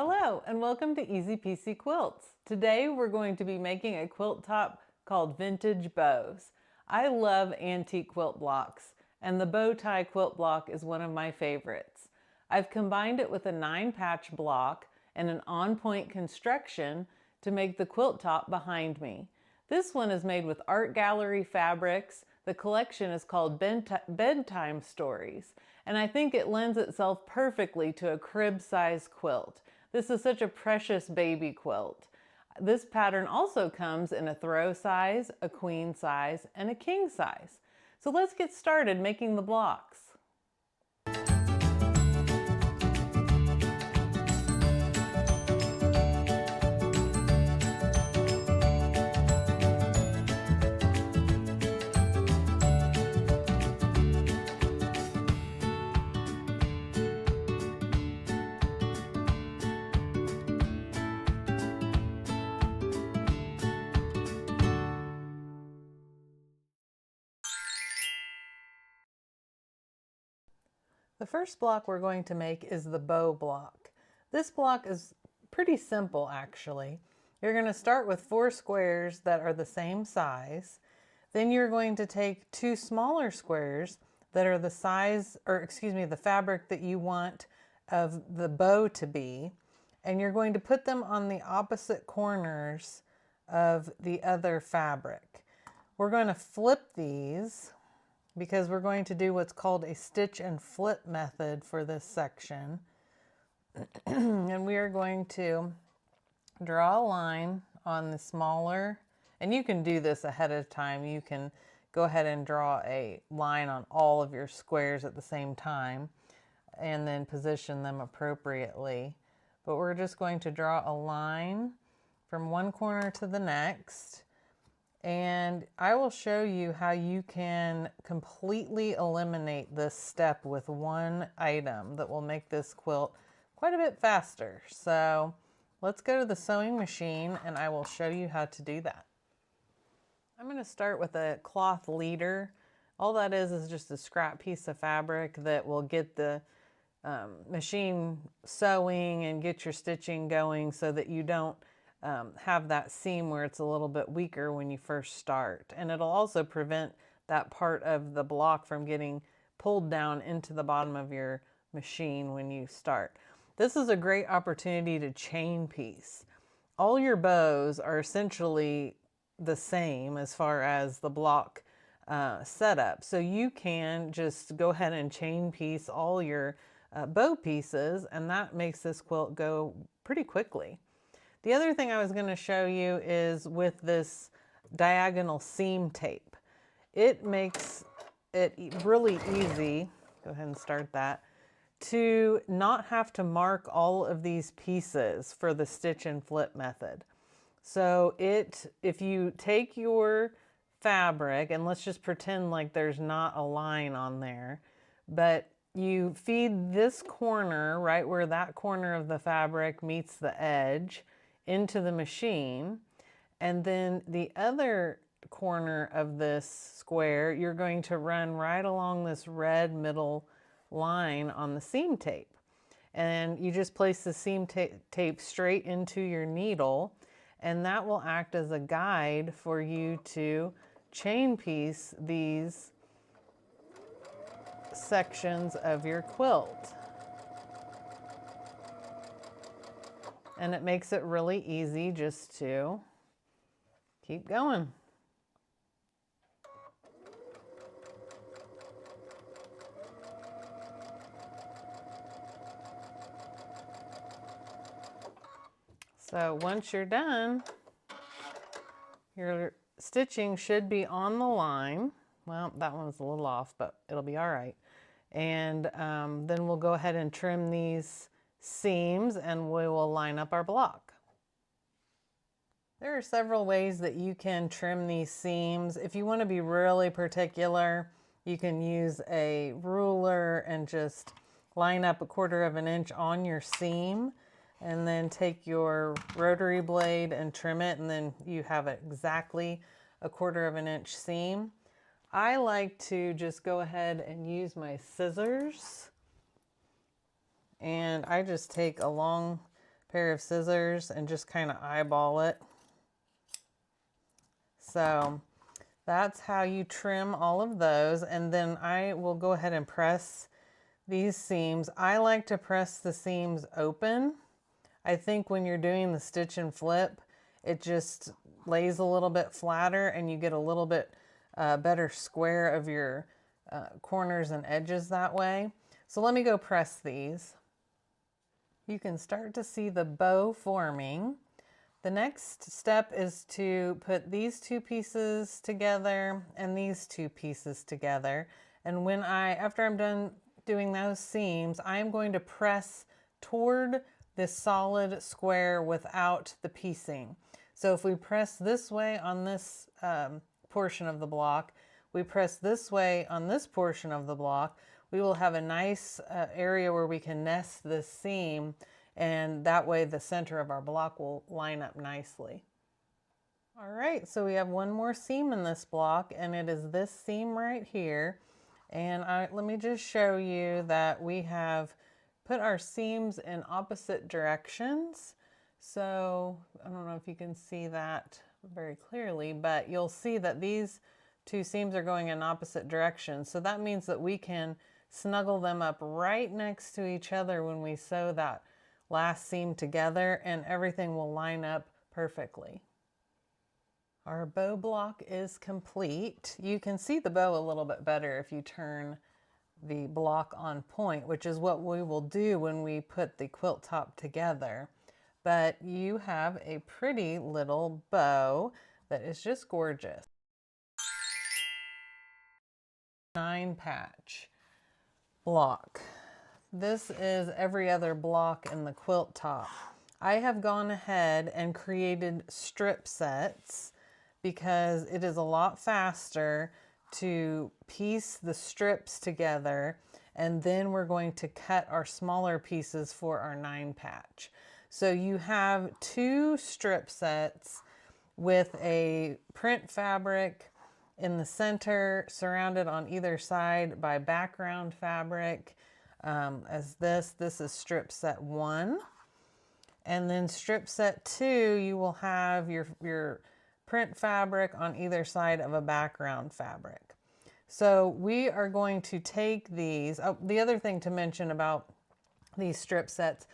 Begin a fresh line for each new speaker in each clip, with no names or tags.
Hello and welcome to Easy Piecy Quilts. Today we're going to be making a quilt top called Vintage Bows. I love antique quilt blocks and the bow tie quilt block is one of my favorites. I've combined it with a 9-patch block and an on-point construction to make the quilt top behind me. This one is made with art gallery fabrics. The collection is called Bedtime Stories, and I think it lends itself perfectly to a crib-size quilt. This is such a precious baby quilt. This pattern also comes in a throw size, a queen size, and a king size. So let's get started making the blocks. The first block we're going to make is the bow block. This block is pretty simple actually. You're going to start with 4 squares that are the same size. Then you're going to take 2 smaller squares that are the size, or excuse me, the fabric that you want of the bow to be. And you're going to put them on the opposite corners of the other fabric. We're going to flip these because we're going to do what's called a stitch and flip method for this section. And we are going to draw a line on the smaller, and you can do this ahead of time. You can go ahead and draw a line on all of your squares at the same time and then position them appropriately. But we're just going to draw a line from one corner to the next. And I will show you how you can completely eliminate this step with one item that will make this quilt quite a bit faster. So let's go to the sewing machine and I will show you how to do that. I'm going to start with a cloth leader. All that is just a scrap piece of fabric that will get the machine sewing and get your stitching going so that you don't have that seam where it's a little bit weaker when you first start. And it'll also prevent that part of the block from getting pulled down into the bottom of your machine when you start. This is a great opportunity to chain piece. All your bows are essentially the same as far as the block setup. So you can just go ahead and chain piece all your bow pieces, and that makes this quilt go pretty quickly. The other thing I was going to show you is with this diagonal seam tape. It makes it really easy, go ahead and start that, to not have to mark all of these pieces for the stitch and flip method. So if you take your fabric, and let's just pretend like there's not a line on there, but you feed this corner right where that corner of the fabric meets the edge into the machine, and then the other corner of this square you're going to run right along this red middle line on the seam tape, and you just place the seam tape straight into your needle, and that will act as a guide for you to chain piece these sections of your quilt. And it makes it really easy just to keep going. So once you're done, your stitching should be on the line. Well, that one's a little off, but it'll be all right. And then we'll go ahead and trim these seams and we will line up our block. There are several ways that you can trim these seams. If you want to be really particular, you can use a ruler and just line up 1/4 of an inch on your seam, and then take your rotary blade and trim it, and then you have exactly 1/4 of an inch seam. I like to just go ahead and use my scissors, and I just take a long pair of scissors and just kind of eyeball it. So that's how you trim all of those. And then I will go ahead and press these seams. I like to press the seams open. I think when you're doing the stitch and flip, it just lays a little bit flatter and you get a little bit better square of your corners and edges that way. So let me go press these. You can start to see the bow forming. The next step is to put these two pieces together and these two pieces together. And after I'm done doing those seams, I'm going to press toward this solid square without the piecing. So if we press this way on this portion of the block, we press this way on this portion of the block, we will have a nice area where we can nest this seam, and that way the center of our block will line up nicely. All right, so we have one more seam in this block, and it is this seam right here. And let me just show you that we have put our seams in opposite directions. So I don't know if you can see that very clearly, but you'll see that these two seams are going in opposite directions. So that means that we can snuggle them up right next to each other when we sew that last seam together, and everything will line up perfectly. Our bow block is complete. You can see the bow a little bit better if you turn the block on point, which is what we will do when we put the quilt top together. But you have a pretty little bow that is just gorgeous. 9 patch block. This is every other block in the quilt top. I have gone ahead and created strip sets because it is a lot faster to piece the strips together, and then we're going to cut our smaller pieces for our 9 patch. So you have 2 strip sets with a print fabric in the center, surrounded on either side by background fabric. This is strip set 1. And then strip set 2, you will have your print fabric on either side of a background fabric. So we are going to take these. Oh, the other thing to mention about these strip sets,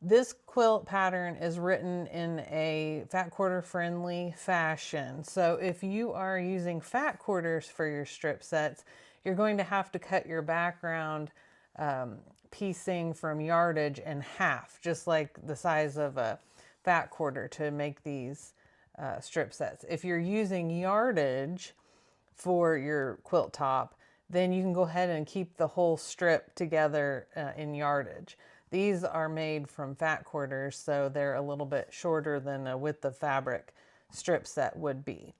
this quilt pattern is written in a fat quarter friendly fashion. So if you are using fat quarters for your strip sets, you're going to have to cut your background piecing from yardage in half, just like the size of a fat quarter to make these strip sets. If you're using yardage for your quilt top, then you can go ahead and keep the whole strip together in yardage. These are made from fat quarters, so they're a little bit shorter than a width of fabric strip set would be.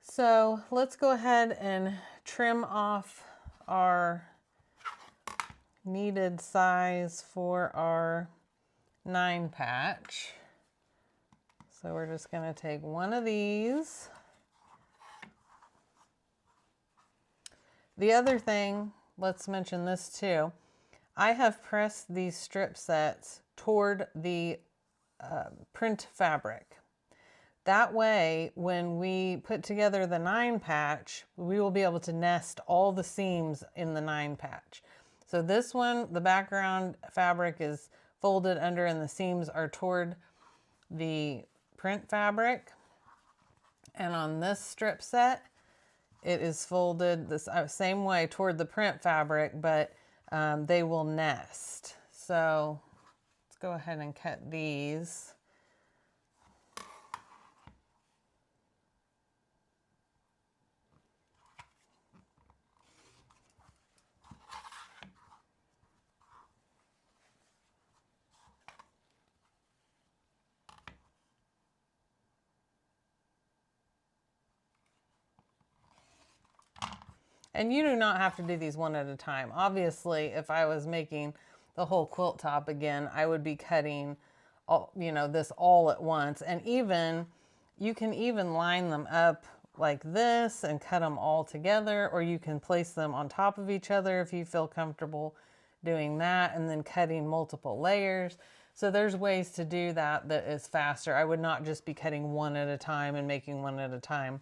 So let's go ahead and trim off our needed size for our 9 patch. So we're just going to take one of these. The other thing, let's mention this too. I have pressed these strip sets toward the print fabric. That way, when we put together the 9 patch, we will be able to nest all the seams in the 9 patch. So this one, the background fabric is folded under and the seams are toward the print fabric. And on this strip set, it is folded the same way toward the print fabric, but they will nest. So let's go ahead and cut these. And you do not have to do these one at a time. Obviously, if I was making the whole quilt top again, I would be cutting all, this all at once. And you can even line them up like this and cut them all together, or you can place them on top of each other if you feel comfortable doing that, and then cutting multiple layers. So there's ways to do that that is faster. I would not just be cutting one at a time and making one at a time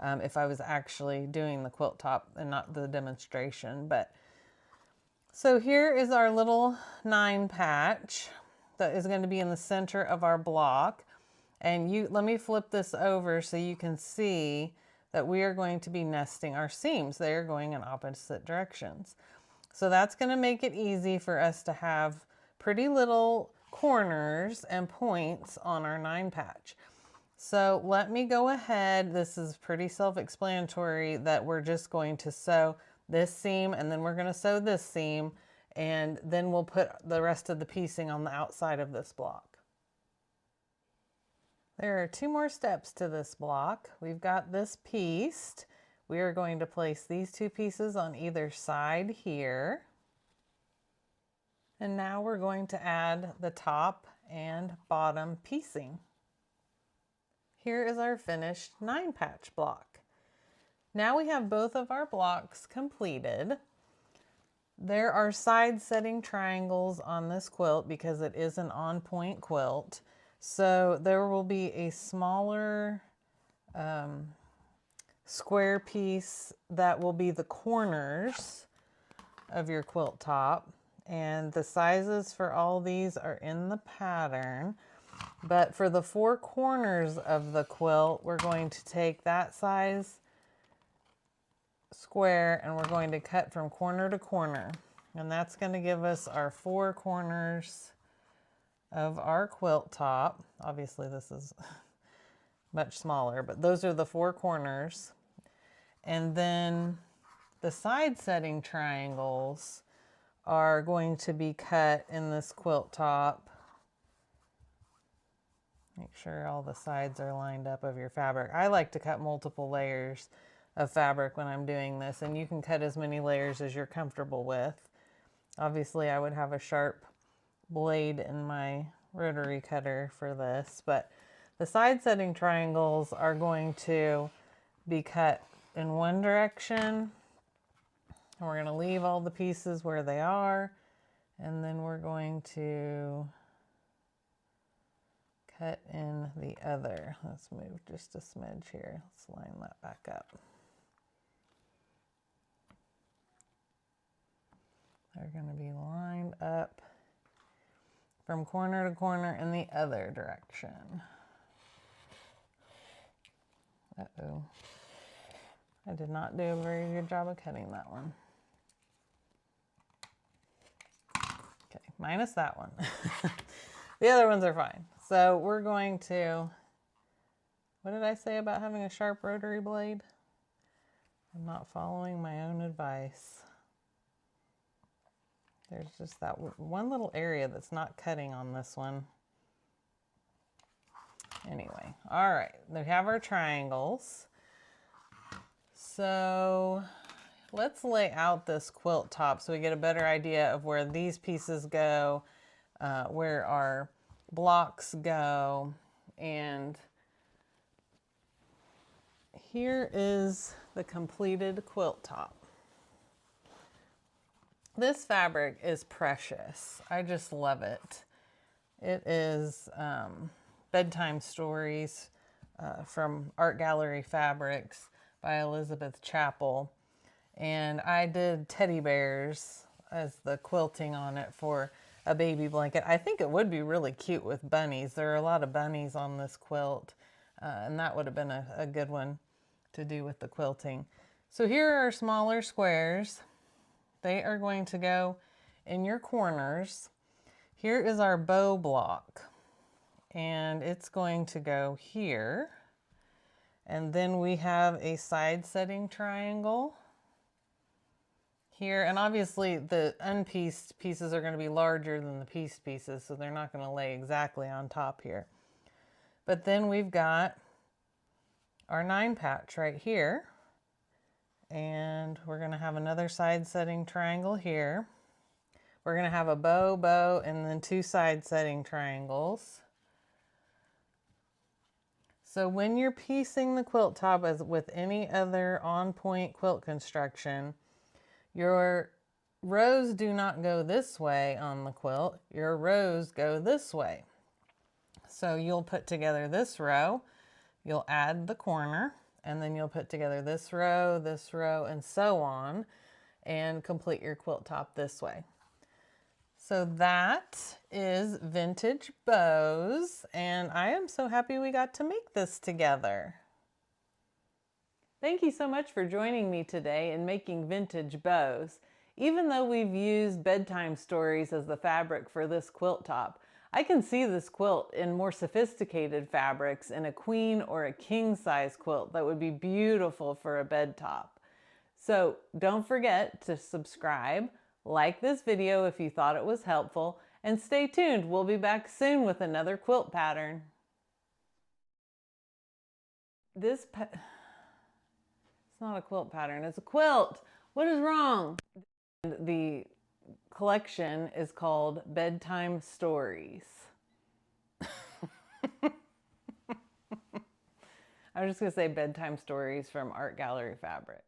if I was actually doing the quilt top and not the demonstration. But so here is our little 9 patch that is going to be in the center of our block. And let me flip this over so you can see that we are going to be nesting our seams. They are going in opposite directions. So that's going to make it easy for us to have pretty little corners and points on our 9 patch. So let me go ahead. This is pretty self-explanatory that we're just going to sew this seam and then we're going to sew this seam, and then we'll put the rest of the piecing on the outside of this block. There are 2 more steps to this block. We've got this pieced. We are going to place these 2 pieces on either side here. And now we're going to add the top and bottom piecing. Here is our finished 9 patch block. Now we have both of our blocks completed. There are side setting triangles on this quilt because it is an on-point quilt. So there will be a smaller square piece that will be the corners of your quilt top. And the sizes for all these are in the pattern. But for the 4 corners of the quilt, we're going to take that size square and we're going to cut from corner to corner. And that's going to give us our 4 corners of our quilt top. Obviously this is much smaller, but those are the 4 corners. And then the side setting triangles are going to be cut in this quilt top. Make sure all the sides are lined up of your fabric. I like to cut multiple layers of fabric when I'm doing this, and you can cut as many layers as you're comfortable with. Obviously I would have a sharp blade in my rotary cutter for this, but the side setting triangles are going to be cut in one direction, and we're going to leave all the pieces where they are, and then we're going to cut in the other. Let's move just a smidge here. Let's line that back up. They're going to be lined up from corner to corner in the other direction. Uh-oh. I did not do a very good job of cutting that one. Okay, minus that one. The other ones are fine. So we're going to, what did I say about having a sharp rotary blade? I'm not following my own advice. There's just that one little area that's not cutting on this one. Anyway, all right, we have our triangles. So let's lay out this quilt top so we get a better idea of where these pieces go, where our blocks go, and here is the completed quilt top. This fabric is precious. I just love it. It is Bedtime Stories from Art Gallery Fabrics by Elizabeth Chappell. And I did teddy bears as the quilting on it for a baby blanket. I think it would be really cute with bunnies. There are a lot of bunnies on this quilt, and that would have been a good one to do with the quilting. So here are smaller squares. They are going to go in your corners. Here is our bow block, and it's going to go here. And then we have a side setting triangle here. And obviously the unpieced pieces are going to be larger than the pieced pieces, so they're not going to lay exactly on top here. But then we've got our 9 patch right here. And we're going to have another side setting triangle here. We're going to have a bow, bow, and then 2 side setting triangles. So when you're piecing the quilt top, as with any other on-point quilt construction, you're rows do not go this way on the quilt. Your rows go this way. So you'll put together this row, you'll add the corner, and then you'll put together this row, and so on, and complete your quilt top this way. So that is vintage bows, and I am so happy we got to make this together. Thank you so much for joining me today in making vintage bows. Even though we've used bedtime stories as the fabric for this quilt top, I can see this quilt in more sophisticated fabrics in a queen or a king size quilt that would be beautiful for a bed top. So don't forget to subscribe, like this video if you thought it was helpful, and stay tuned. We'll be back soon with another quilt pattern. It's not a quilt pattern, it's a quilt. What is wrong? The collection is called Bedtime Stories. I was just going to say bedtime stories from Art Gallery Fabric.